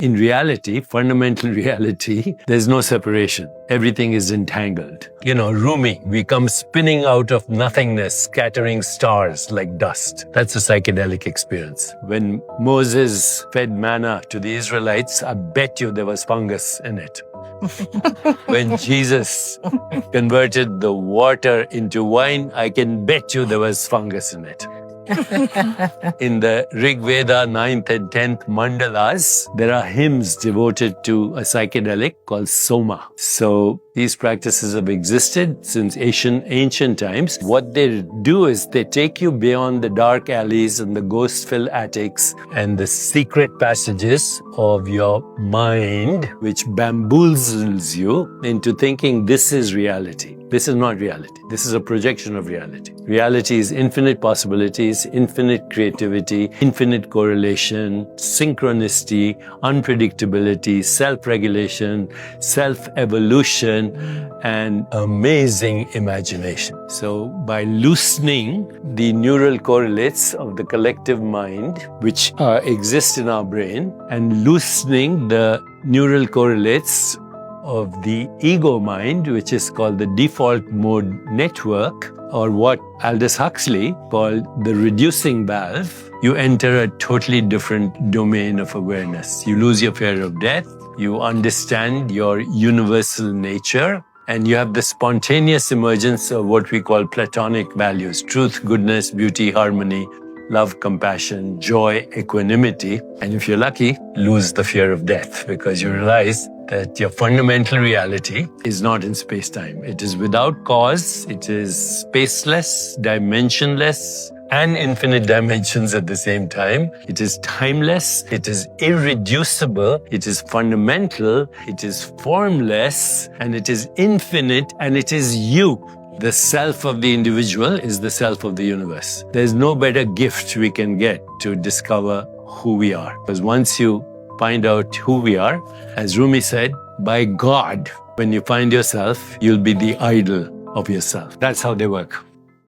In reality, fundamental reality, there's no separation. Everything is entangled. Rumi, we come spinning out of nothingness, scattering stars like dust. That's a psychedelic experience. When Moses fed manna to the Israelites, I bet you there was fungus in it. When Jesus converted the water into wine, I can bet you there was fungus in it. In the Rig Veda 9th and 10th mandalas, there are hymns devoted to a psychedelic called Soma. So these practices have existed since ancient times. What they do is they take you beyond the dark alleys and the ghost-filled attics and the secret passages of your mind, which bamboozles you into thinking this is reality. This is not reality. This is a projection of reality. Reality is infinite possibilities, infinite creativity, infinite correlation, synchronicity, unpredictability, self-regulation, self-evolution, and amazing imagination. So by loosening the neural correlates of the collective mind, which exist in our brain, and loosening the neural correlates of the ego mind, which is called the default mode network, or what Aldous Huxley called the reducing valve, you enter a totally different domain of awareness. You lose your fear of death, you understand your universal nature, and you have the spontaneous emergence of what we call platonic values: truth, goodness, beauty, harmony, love, compassion, joy, equanimity. And if you're lucky, lose the fear of death, because you realize that your fundamental reality is not in space-time. It is without cause, it is spaceless, dimensionless, and infinite dimensions at the same time. It is timeless, it is irreducible, it is fundamental, it is formless, and it is infinite, and it is you. The self of the individual is the self of the universe. There's no better gift we can get to discover who we are. Because once you find out who we are, as Rumi said, by God, when you find yourself, you'll be the idol of yourself. That's how they work.